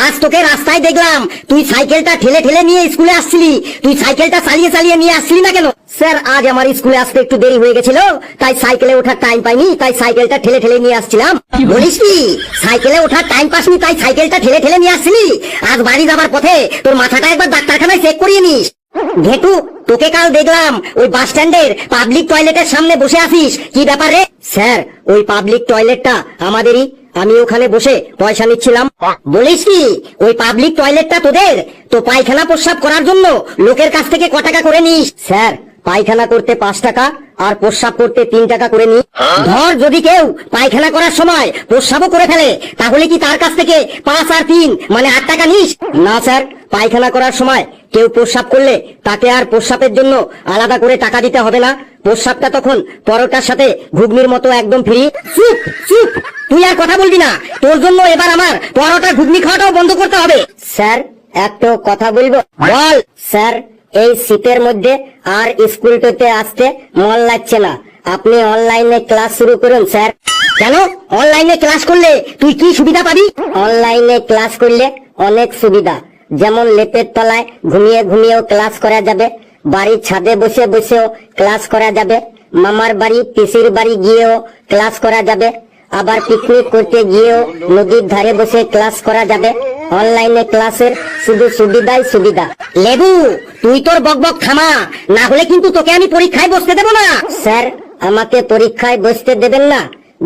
আজ তোকে রাস্তায় দেখলাম, তুই সাইকেলটা ঠেলে ঠেলে নিয়ে স্কুলে আসছিলি। তুই সাইকেলটা চালিয়ে চালিয়ে নিয়ে আসছিলি না কেন? স্যার, আজ আমার স্কুলে আসতে একটু দেরি হয়ে গেছিল, তাই সাইকেলে ওঠার টাইম পাইনি, তাই সাইকেলটা ঠেলে ঠেলে নিয়ে আসছিলাম। বলিস কি, সাইকেলে ওঠার টাইম পাসনি তাই সাইকেলটা ঠেলে ঠেলে নিয়ে আসছিলি? আজ বাড়ি যাবার পথে তোর মাথাটা একবার ডাক্তারখানায় চেক করিয়ে নিস। ঘেটু, তোকে কাল দেখলাম ওই বাস স্ট্যান্ডের পাবলিক টয়লেটের সামনে বসে আছিস, কি ব্যাপার রে? স্যার, ওই পাবলিক টয়লেটটা আমাদেরই, আমি ওখানে বসে পয়সা নিচ্ছিলাম। বলিস কি, ওই পাবলিক টয়লেটটা তোদের? তো পায়খানা প্রস্রাব করার জন্য লোকের কাছ থেকে ক টাকা করে নিস? স্যার, পায়খানা করতে 5 টাকা আর প্রস্রাব করতে 3 টাকা করে নি। ধর, যদি কেউ পায়খানা করার সময় প্রস্রাবও করে ফেলে, তাহলে কি তার কাছ থেকে 5 আর 3 মানে 8 টাকা নিস? না স্যার, পায়খানা করার সময় কেউ প্রস্রাব করলে তাকে আর প্রস্রাবের জন্য আলাদা করে টাকা দিতে হবে না। প্রস্রাবটা তখন পরোটার সাথে ঘুগনির মতো একদম ফ্রি। চুপ চুপ, তুই আর কথা বলবি না। তোর জন্য এবার আমার পরোটা ঘুগনি খাওয়াটাও বন্ধ করতে হবে। স্যার, একটা কথা বলবো। বল। স্যার, এই শীতের মধ্যে আর স্কুলটাতে আসতে মন লাগছে না, আপনি অনলাইনে ক্লাস শুরু করুন স্যার। কেন? অনলাইনে ক্লাস করলে তুই কি সুবিধা পাবি? অনলাইনে ক্লাস করলে অনেক সুবিধা, যেমন লেপের তলায় ঘুমিয়ে ঘুমিয়েও ক্লাস করা যাবে, বাড়ির ছাদে বসে বসেও ক্লাস করা যাবে, মামার বাড়ি পিসির বাড়ি গিয়েও ক্লাস করা যাবে, আবার পিকনিক করতে গিয়েও নদীর ধারে বসে ক্লাস করা যাবে। অনলাইনে ক্লাসের শুধু সুবিধাই সুবিধা। লেবু, তুই তোর বকবক থামা, না হলে কিন্তু তোকে আমি পরীক্ষায় বসতে দেব না। স্যার, আমাকে পরীক্ষায় বসতে দেবেন না?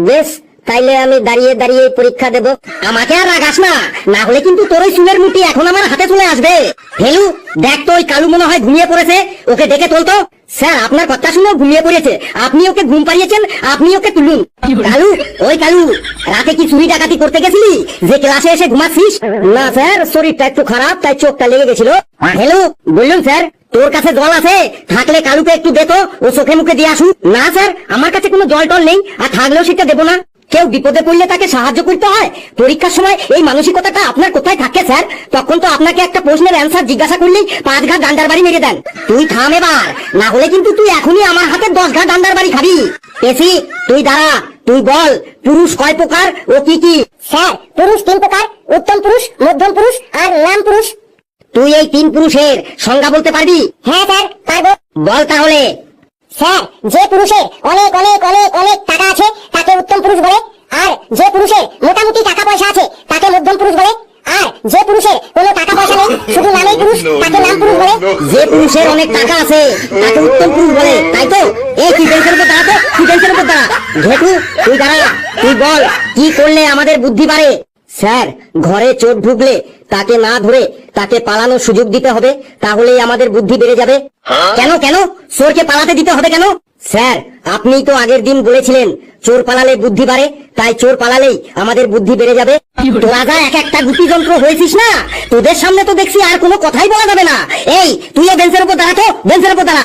বেশ, তাইলে আমি দাঁড়িয়ে দাঁড়িয়ে পরীক্ষা দেব। আমাকে আর রাগাস না, না হলে কিন্তু তোর ওই চুলের মুঠি এখন আমার হাতে চলে আসবে। হেলু, দেখ তো ওই কালু মনে হয় ঘুমিয়ে পড়েছে, ওকে ডেকে তোলতো। স্যার, আপনার কথা শুনে ঘুমিয়ে পড়েছে, আপনি ওকে ঘুম পাড়িয়েছেন, আপনি ওকে তুলুন। কালু, ওই কালু, রাতে কি চুরি ডাকাতি করতে গেছিলি যে ক্লাসে এসে ঘুমাচ্ছিস? না স্যার, শরীরটা একটু খারাপ, তাই চোখটা লেগে গেছিল। হ্যালো, বললুন স্যার, তোর কাছে জল আছে? থাকলে কালুকে একটু দেখো, ও চোখে মুখে দিয়ে আসুন। না স্যার, আমার কাছে কোনো জল টল নেই, আর থাকলেও সেটা দেবো না। কেউ বিপদে পড়লে তাকে সাহায্য করতে হয়। পরীক্ষার সময় এই মানসিকতাটা আপনার কোথায় থাকে স্যার? তখন তো আপনাকে একটা প্রশ্নের অ্যান্সার জিজ্ঞাসা করলেই 5 ঘা ডান্ডার বাড়ি মেরে দেন। তুই থাম এবার, না হলে কিন্তু তুই এখনই আমার হাতে 10 ঘা ডান্ডার বাড়ি খাবি। পেশি, তুই দাঁড়া, তুই বল, পুরুষ কয় প্রকার ও কি কি? স্যার, পুরুষ 3 প্রকার, উত্তম পুরুষ, মধ্যম পুরুষ আর নাম পুরুষ। তুই এই 3 পুরুষের সংজ্ঞা বলতে পারবি? হ্যাঁ স্যার, পারবো। বল তাহলে। স্যার, যে পুরুষের অনেক অনেক অনেক অনেক টাকা আছে তাকে উত্তম পুরুষ বলে, আর যে পুরুষের মোটামুটি টাকা পয়সা আছে তাকে মধ্যম পুরুষ বলে, আর যে পুরুষের কোনো টাকা পয়সা নেই শুধু নামেই পুরুষ তাকে নাম পুরুষ বলে। যে পুরুষের অনেক টাকা আছে তাকে উত্তম পুরুষ বলে, তাই তো? এই তুই বেঞ্চের উপর দাঁড়া, তো তুই বেঞ্চের উপর দাঁড়া। ঘেটু, তুই দাঁড়া, তুই বল, কি করলে আমাদের বুদ্ধি বাড়ে? স্যার, ঘরে চোর ঢুকলে তাকে না ধরে তাকে পালানোর সুযোগ দিতে হবে, তাহলেই আমাদের বুদ্ধি বেড়ে যাবে। কেন কেন চোরকে পালাতে দিতে হবে কেন? স্যার, আপনিই তো আগের দিন বলেছিলেন চোর পালালে বুদ্ধি বাড়ে, তাই চোর পালালেই আমাদের বুদ্ধি বেড়ে যাবে। তোরা যা এক একটা গুটি যন্ত্র হয়েছিস না, তোদের সামনে তো দেখছি আর কোনো কথাই বলা যাবে না। এই, তুইও বেঞ্চের উপর দাঁড়া, তো বেঞ্চের উপর দাঁড়া।